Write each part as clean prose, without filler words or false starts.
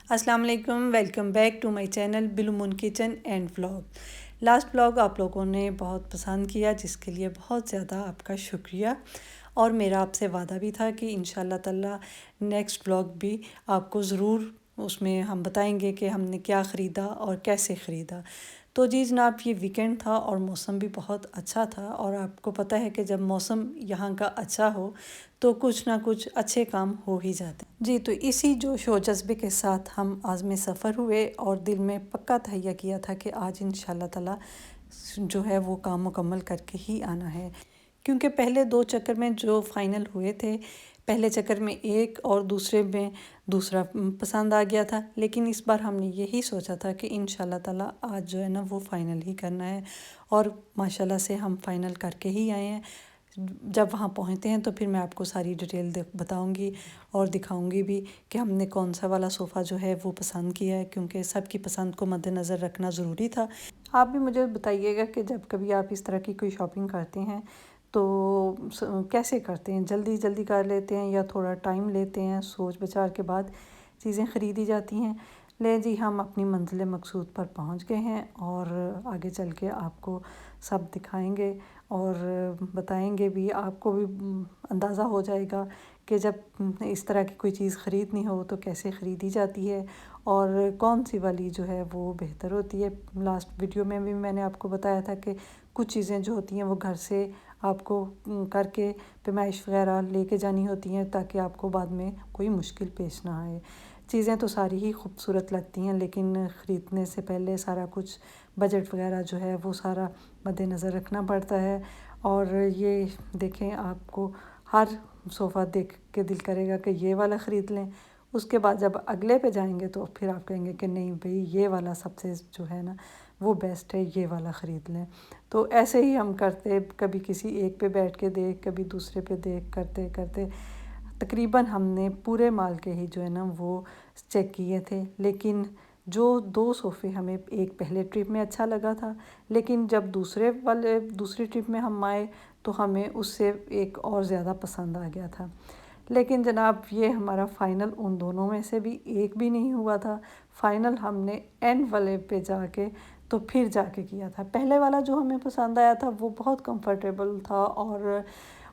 السلام علیکم، welcome back to my channel بلومون kitchen and vlog. Last vlog آپ لوگوں نے بہت پسند کیا، جس کے لیے بہت زیادہ آپ کا شکریہ، اور میرا آپ سے وعدہ بھی تھا کہ انشاءاللہ تعالی نیکسٹ ولاگ بھی آپ کو ضرور اس میں ہم بتائیں گے کہ ہم نے کیا خریدا اور کیسے خریدا۔ تو جی جناب، یہ ویکینڈ تھا اور موسم بھی بہت اچھا تھا، اور آپ کو پتہ ہے کہ جب موسم یہاں کا اچھا ہو تو کچھ نہ کچھ اچھے کام ہو ہی جاتے ہیں جی۔ تو اسی جوش و جذبے کے ساتھ ہم عازم سفر ہوئے، اور دل میں پکا تہیہ کیا تھا کہ آج انشاءاللہ تعالی جو ہے وہ کام مکمل کر کے ہی آنا ہے، کیونکہ پہلے 2 چکر میں جو فائنل ہوئے تھے، پہلے چکر میں ایک اور دوسرے میں دوسرا پسند آ گیا تھا، لیکن اس بار ہم نے یہی سوچا تھا کہ انشاءاللہ تعالی آج جو ہے نا وہ فائنل ہی کرنا ہے، اور ماشاءاللہ سے ہم فائنل کر کے ہی آئے ہیں۔ جب وہاں پہنچتے ہیں تو پھر میں آپ کو ساری ڈیٹیل بتاؤں گی اور دکھاؤں گی بھی کہ ہم نے کون سا والا صوفہ جو ہے وہ پسند کیا ہے، کیونکہ سب کی پسند کو مد نظر رکھنا ضروری تھا۔ آپ بھی مجھے بتائیے گا کہ جب کبھی آپ اس طرح کی کوئی شاپنگ کرتے ہیں تو کیسے کرتے ہیں، جلدی جلدی کر لیتے ہیں یا تھوڑا ٹائم لیتے ہیں، سوچ بچار کے بعد چیزیں خریدی جاتی ہیں۔ لے جی، ہم اپنی منزل مقصود پر پہنچ گئے ہیں، اور آگے چل کے آپ کو سب دکھائیں گے اور بتائیں گے بھی، آپ کو بھی اندازہ ہو جائے گا کہ جب اس طرح کی کوئی چیز خریدنی ہو تو کیسے خریدی جاتی ہے، اور کون سی والی جو ہے وہ بہتر ہوتی ہے۔ لاسٹ ویڈیو میں بھی میں نے آپ کو بتایا تھا کہ کچھ چیزیں جو ہوتی ہیں وہ گھر سے آپ کو کر کے پیمائش وغیرہ لے کے جانی ہوتی ہیں، تاکہ آپ کو بعد میں کوئی مشکل پیش نہ آئے۔ چیزیں تو ساری ہی خوبصورت لگتی ہیں، لیکن خریدنے سے پہلے سارا کچھ بجٹ وغیرہ جو ہے وہ سارا مد نظر رکھنا پڑتا ہے۔ اور یہ دیکھیں، آپ کو ہر صوفہ دیکھ کے دل کرے گا کہ یہ والا خرید لیں، اس کے بعد جب اگلے پہ جائیں گے تو پھر آپ کہیں گے کہ نہیں بھئی، یہ والا سب سے جو ہے نا وہ بیسٹ ہے، یہ والا خرید لیں۔ تو ایسے ہی ہم کرتے، کبھی کسی ایک پہ بیٹھ کے دیکھ، کبھی دوسرے پہ دیکھ، کرتے کرتے تقریباً ہم نے پورے مال کے ہی جو ہے نا وہ چیک کیے تھے، لیکن جو 2 صوفے ہمیں ایک پہلے ٹرپ میں اچھا لگا تھا، لیکن جب دوسری ٹرپ میں ہم آئے تو ہمیں اس سے ایک اور زیادہ پسند آ گیا تھا۔ لیکن جناب، یہ ہمارا فائنل ان دونوں میں سے بھی ایک بھی نہیں ہوا تھا۔ فائنل ہم نے اینڈ والے پہ جا کے تو پھر جا کے کیا تھا۔ پہلے والا جو ہمیں پسند آیا تھا وہ بہت کمفرٹیبل تھا، اور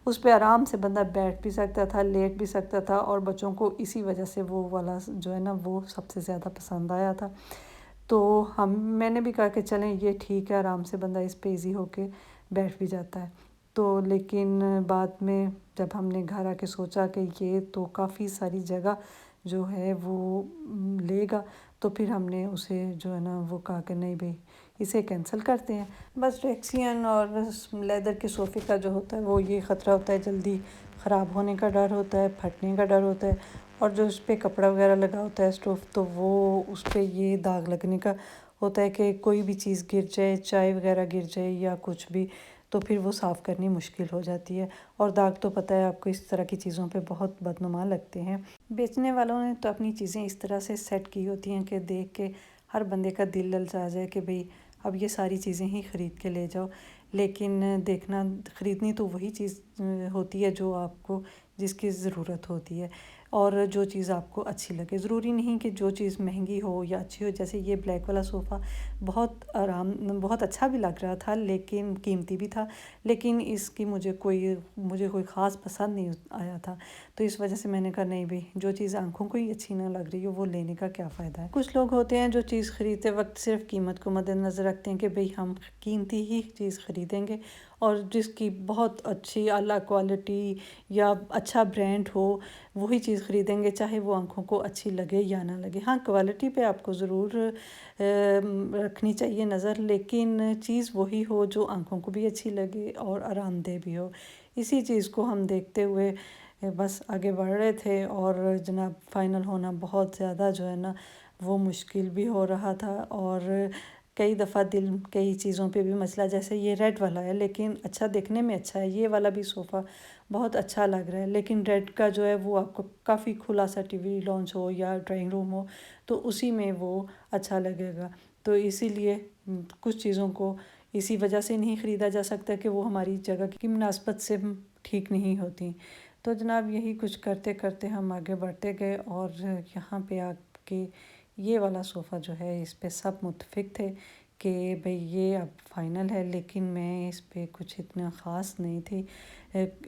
اس پہ آرام سے بندہ بیٹھ بھی سکتا تھا، لیٹ بھی سکتا تھا، اور بچوں کو اسی وجہ سے وہ والا جو ہے نا وہ سب سے زیادہ پسند آیا تھا۔ تو میں نے بھی کہا کہ چلیں یہ ٹھیک ہے، آرام سے بندہ اس پہ ایزی ہو کے بیٹھ بھی جاتا ہے۔ تو لیکن بعد میں جب ہم نے گھر آ کے سوچا کہ یہ تو کافی ساری جگہ جو ہے وہ لے گا، تو پھر ہم نے اسے جو ہے نا وہ کہا کہ نہیں بھئی، اسے کینسل کرتے ہیں۔ بس ریکسین اور لیدر کے صوفے کا جو ہوتا ہے وہ یہ خطرہ ہوتا ہے، جلدی خراب ہونے کا ڈر ہوتا ہے، پھٹنے کا ڈر ہوتا ہے، اور جو اس پہ کپڑا وغیرہ لگا ہوتا ہے اسٹوف، تو وہ اس پہ یہ داغ لگنے کا ہوتا ہے کہ کوئی بھی چیز گر جائے، چائے وغیرہ گر جائے یا کچھ بھی، تو پھر وہ صاف کرنی مشکل ہو جاتی ہے۔ اور داغ تو پتہ ہے آپ کو، اس طرح کی چیزوں پہ بہت بدنما لگتے ہیں۔ بیچنے والوں نے تو اپنی چیزیں اس طرح سے سیٹ کی ہوتی ہیں کہ دیکھ کے ہر بندے کا دل للچا جائے کہ بھئی اب یہ ساری چیزیں ہی خرید کے لے جاؤ، لیکن خریدنی تو وہی چیز ہوتی ہے جو آپ کو، جس کی ضرورت ہوتی ہے، اور جو چیز آپ کو اچھی لگے۔ ضروری نہیں کہ جو چیز مہنگی ہو یا اچھی ہو۔ جیسے یہ بلیک والا صوفہ بہت اچھا بھی لگ رہا تھا، لیکن قیمتی بھی تھا، لیکن اس کی مجھے کوئی خاص پسند نہیں آیا تھا۔ تو اس وجہ سے میں نے کہا نہیں بھئی، جو چیز آنکھوں کو ہی اچھی نہ لگ رہی ہو وہ لینے کا کیا فائدہ ہے۔ کچھ لوگ ہوتے ہیں جو چیز خریدتے وقت صرف قیمت کو مد نظر رکھتے ہیں کہ بھئی ہم قیمتی ہی چیز خریدیں گے، اور جس کی بہت اچھی اعلیٰ کوالٹی یا اچھا برانڈ ہو وہی چیز خریدیں گے، چاہے وہ آنکھوں کو اچھی لگے یا نہ لگے۔ ہاں، کوالٹی پہ آپ کو ضرور رکھنی چاہیے نظر، لیکن چیز وہی ہو جو آنکھوں کو بھی اچھی لگے اور آرام دہ بھی ہو۔ اسی چیز کو ہم دیکھتے ہوئے بس آگے بڑھ رہے تھے، اور جناب فائنل ہونا بہت زیادہ جو ہے نا وہ مشکل بھی ہو رہا تھا، اور کئی دفعہ دل کئی چیزوں پہ بھی مسئلہ، جیسے یہ ریڈ والا ہے، لیکن اچھا دیکھنے میں اچھا ہے، یہ والا بھی صوفہ بہت اچھا لگ رہا ہے، لیکن ریڈ کا جو ہے وہ آپ کو کافی کھلا سا ٹی وی لانچ ہو یا ڈرائنگ روم ہو تو اسی میں وہ اچھا لگے گا۔ تو اسی لیے کچھ چیزوں کو اسی وجہ سے نہیں خریدا جا سکتا کہ وہ ہماری جگہ کی مناسبت سے ٹھیک نہیں ہوتی۔ تو جناب، یہی کچھ کرتے کرتے ہم آگے بڑھتے گئے، اور یہاں پہ آ کے یہ والا صوفہ جو ہے اس پہ سب متفق تھے کہ بھئی یہ اب فائنل ہے، لیکن میں اس پہ کچھ اتنا خاص نہیں تھی،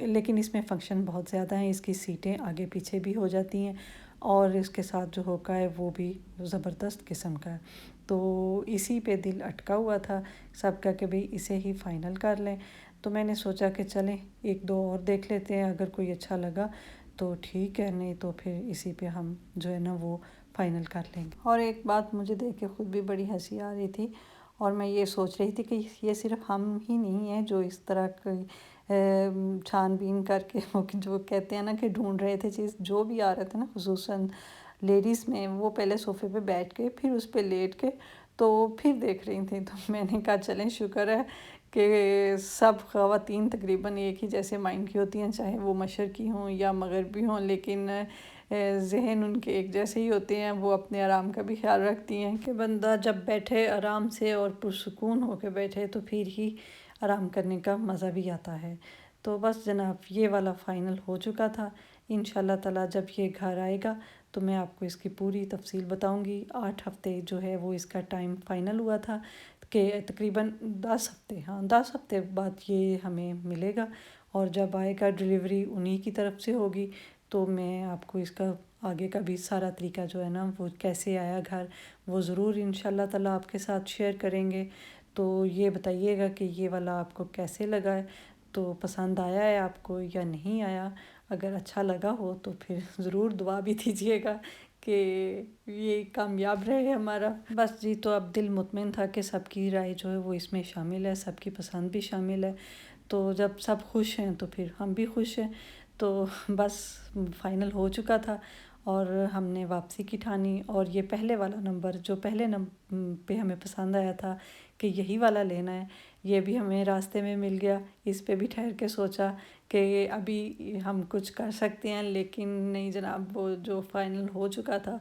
لیکن اس میں فنکشن بہت زیادہ ہیں، اس کی سیٹیں آگے پیچھے بھی ہو جاتی ہیں اور اس کے ساتھ جو ہوکا ہے وہ بھی زبردست قسم کا ہے، تو اسی پہ دل اٹکا ہوا تھا سب کا کہ بھئی اسے ہی فائنل کر لیں۔ تو میں نے سوچا کہ چلیں ایک دو اور دیکھ لیتے ہیں، اگر کوئی اچھا لگا تو ٹھیک ہے، نہیں تو پھر اسی پہ ہم جو ہے نا وہ فائنل کر لیں گے۔ اور ایک بات مجھے دیکھ کے خود بھی بڑی ہنسی آ رہی تھی، اور میں یہ سوچ رہی تھی کہ یہ صرف ہم ہی نہیں ہیں جو اس طرح چھان بین کر کے وہ جو کہتے ہیں نا کہ ڈھونڈ رہے تھے چیز، جو بھی آ رہا تھا نا خصوصاً لیڈیز میں، وہ پہلے صوفے پہ بیٹھ کے پھر اس پہ لیٹ کے تو پھر دیکھ رہی تھیں، تو میں نے کہا چلیں شکر ہے کہ سب خواتین تقریباً ایک ہی جیسے مائنڈ کی ہوتی ہیں، چاہے وہ مشرقی ہوں یا مغربی ہوں، لیکن ذہن ان کے ایک جیسے ہی ہوتے ہیں، وہ اپنے آرام کا بھی خیال رکھتی ہیں کہ بندہ جب بیٹھے آرام سے اور پرسکون ہو کے بیٹھے تو پھر ہی آرام کرنے کا مزہ بھی آتا ہے۔ تو بس جناب یہ والا فائنل ہو چکا تھا، انشاءاللہ تعالیٰ جب یہ گھر آئے گا تو میں آپ کو اس کی پوری تفصیل بتاؤں گی۔ 8 ہفتے جو ہے وہ اس کا ٹائم فائنل ہوا تھا کہ تقریباً 10 ہفتے بعد یہ ہمیں ملے گا، اور جب آئے گا ڈیلیوری انہی کی طرف سے ہوگی، تو میں آپ کو اس کا آگے کا بھی سارا طریقہ جو ہے نا وہ کیسے آیا گھر وہ ضرور انشاءاللہ تعالیٰ آپ کے ساتھ شیئر کریں گے۔ تو یہ بتائیے گا کہ یہ والا آپ کو کیسے لگا ہے، تو پسند آیا ہے آپ کو یا نہیں آیا؟ اگر اچھا لگا ہو تو پھر ضرور دعا بھی دیجیے گا کہ یہ کامیاب رہے ہمارا۔ بس جی، تو اب دل مطمئن تھا کہ سب کی رائے جو ہے وہ اس میں شامل ہے، سب کی پسند بھی شامل ہے، تو جب سب خوش ہیں تو پھر ہم بھی خوش ہیں۔ تو بس فائنل ہو چکا تھا اور ہم نے واپسی کی ٹھانی، اور یہ پہلے والا نمبر جو پہلے پہ ہمیں پسند آیا تھا کہ یہی والا لینا ہے، یہ بھی ہمیں راستے میں مل گیا۔ اس پہ بھی ٹھہر کے سوچا کہ ابھی ہم کچھ کر سکتے ہیں، لیکن نہیں جناب، وہ جو فائنل ہو چکا تھا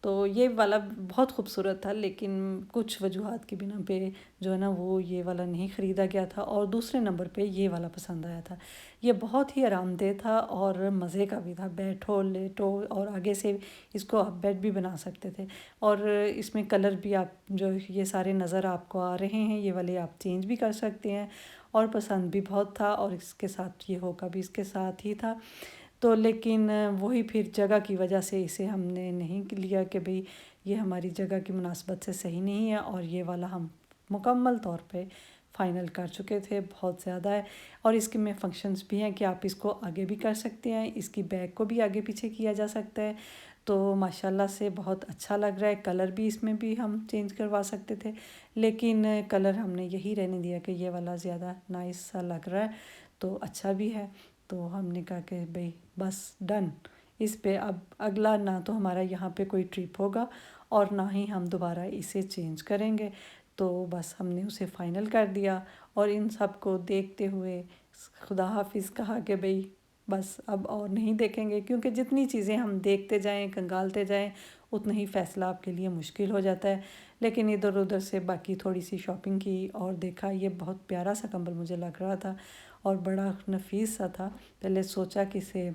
تو یہ والا بہت خوبصورت تھا، لیکن کچھ وجوہات کی بنا پہ جو ہے نا وہ یہ والا نہیں خریدا گیا تھا، اور دوسرے نمبر پہ یہ والا پسند آیا تھا۔ یہ بہت ہی آرام دہ تھا اور مزے کا بھی تھا، بیٹھو لیٹو، اور آگے سے اس کو آپ بیڈ بھی بنا سکتے تھے، اور اس میں کلر بھی آپ جو یہ سارے نظر آپ کو آ رہے ہیں یہ والے آپ چینج بھی کر سکتے ہیں، اور پسند بھی بہت تھا، اور اس کے ساتھ یہ ہوکا بھی اس کے ساتھ ہی تھا۔ تو لیکن وہی پھر جگہ کی وجہ سے اسے ہم نے نہیں لیا کہ بھئی یہ ہماری جگہ کی مناسبت سے صحیح نہیں ہے، اور یہ والا ہم مکمل طور پہ فائنل کر چکے تھے، بہت زیادہ ہے، اور اس کے میں فنکشنز بھی ہیں کہ آپ اس کو آگے بھی کر سکتے ہیں، اس کی بیک کو بھی آگے پیچھے کیا جا سکتا ہے، تو ماشاءاللہ سے بہت اچھا لگ رہا ہے۔ کلر بھی اس میں بھی ہم چینج کروا سکتے تھے، لیکن کلر ہم نے یہی رہنے دیا کہ یہ والا زیادہ نائس سا لگ رہا ہے، تو اچھا بھی ہے۔ تو ہم نے کہا کہ بھئی بس ڈن، اس پہ اب اگلا نہ تو ہمارا یہاں پہ کوئی ٹرپ ہوگا اور نہ ہی ہم دوبارہ اسے چینج کریں گے، تو بس ہم نے اسے فائنل کر دیا، اور ان سب کو دیکھتے ہوئے خدا حافظ کہا کہ بھئی بس اب اور نہیں دیکھیں گے، کیونکہ جتنی چیزیں ہم دیکھتے جائیں کنگالتے جائیں اتنا ہی فیصلہ آپ کے لیے مشکل ہو جاتا ہے۔ لیکن ادھر ادھر سے باقی تھوڑی سی شاپنگ کی اور دیکھا، یہ بہت پیارا سا کمبل مجھے لگ رہا تھا اور بڑا نفیس سا تھا، پہلے سوچا کہ اسے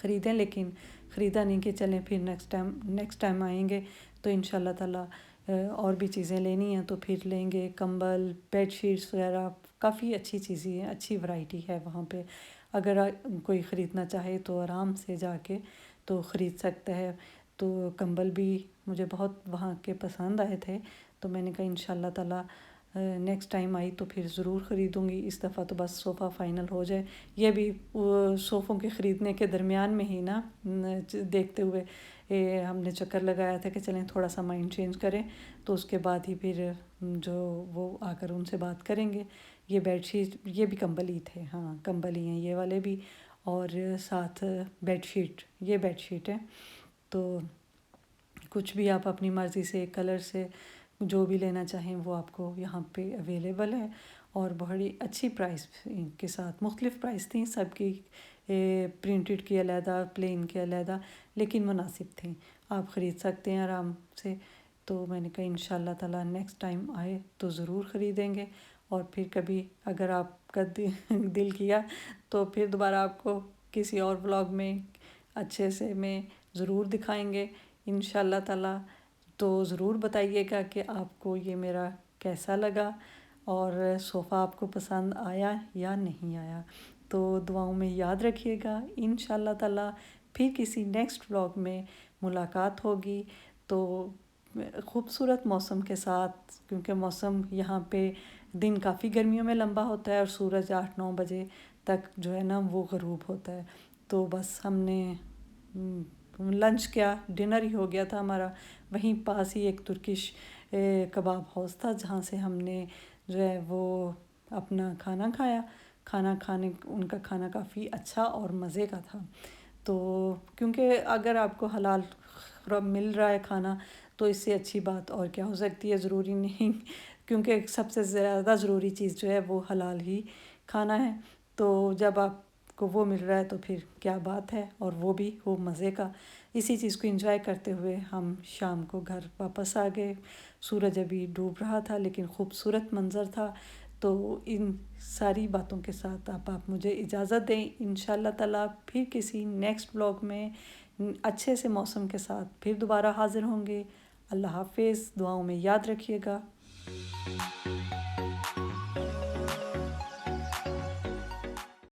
خریدیں، لیکن خریدا نہیں، کہ چلیں پھر نیکسٹ ٹائم آئیں گے تو انشاءاللہ تعالیٰ اور بھی چیزیں لینی ہیں تو پھر لیں گے، کمبل بیڈ شیٹس وغیرہ کافی اچھی چیزیں ہیں، اچھی ورائٹی ہے وہاں پہ، اگر کوئی خریدنا چاہے تو آرام سے جا کے تو خرید سکتا ہے۔ تو کمبل بھی مجھے بہت وہاں کے پسند آئے تھے، تو میں نے کہا انشاءاللہ تعالیٰ نیکسٹ ٹائم آئی تو پھر ضرور خریدوں گی، اس دفعہ تو بس صوفہ فائنل ہو جائے۔ یہ بھی صوفوں کے خریدنے کے درمیان میں ہی نا دیکھتے ہوئے ہم نے چکر لگایا تھا کہ چلیں تھوڑا سا مائنڈ چینج کریں، تو اس کے بعد ہی پھر جو وہ آ کر ان سے بات کریں گے۔ یہ بیڈ شیٹ، یہ بھی کمبل ہی تھے، ہاں کمبل ہی ہیں یہ والے بھی، اور ساتھ بیڈ شیٹ، یہ بیڈ شیٹ ہے، تو کچھ بھی آپ اپنی مرضی سے کلر سے جو بھی لینا چاہیں وہ آپ کو یہاں پہ اویلیبل ہے، اور بڑی اچھی پرائس کے ساتھ، مختلف پرائس تھیں سب کی، پرنٹڈ کی علیحدہ، پلین کے علیحدہ، لیکن مناسب تھیں، آپ خرید سکتے ہیں آرام سے۔ تو میں نے کہا انشاءاللہ تعالیٰ نیکسٹ ٹائم آئے تو ضرور خریدیں گے، اور پھر کبھی اگر آپ کا دل کیا تو پھر دوبارہ آپ کو کسی اور ولاگ میں اچھے سے میں ضرور دکھائیں گے انشاءاللہ تعالیٰ۔ تو ضرور بتائیے گا کہ آپ کو یہ میرا کیسا لگا اور صوفہ آپ کو پسند آیا یا نہیں آیا۔ تو دعاؤں میں یاد رکھیے گا، انشاءاللہ تعالیٰ پھر کسی نیکسٹ ولاگ میں ملاقات ہوگی۔ تو خوبصورت موسم کے ساتھ، کیونکہ موسم یہاں پہ دن کافی گرمیوں میں لمبا ہوتا ہے اور سورج 8-9 بجے تک جو ہے نا وہ غروب ہوتا ہے۔ تو بس ہم نے لنچ کیا، ڈنر ہی ہو گیا تھا ہمارا۔ وہیں پاس ہی ایک ترکش کباب ہاؤس تھا جہاں سے ہم نے جو ہے وہ اپنا کھانا کھایا۔ ان کا کھانا کافی اچھا اور مزے کا تھا۔ تو کیونکہ اگر آپ کو حلال مل رہا ہے کھانا تو اس سے اچھی بات اور کیا ہو سکتی ہے، ضروری نہیں، کیونکہ سب سے زیادہ ضروری چیز جو ہے وہ حلال ہی کھانا ہے۔ تو جب آپ کو وہ مل رہا ہے تو پھر کیا بات ہے، اور وہ بھی وہ مزے کا۔ اسی چیز کو انجوائے کرتے ہوئے ہم شام کو گھر واپس آ گئے۔ سورج ابھی ڈوب رہا تھا لیکن خوبصورت منظر تھا۔ تو ان ساری باتوں کے ساتھ آپ مجھے اجازت دیں، انشاءاللہ تعالیٰ پھر کسی نیکسٹ بلاگ میں اچھے سے موسم کے ساتھ پھر دوبارہ حاضر ہوں گے۔ اللہ حافظ، دعاؤں میں یاد رکھیے گا۔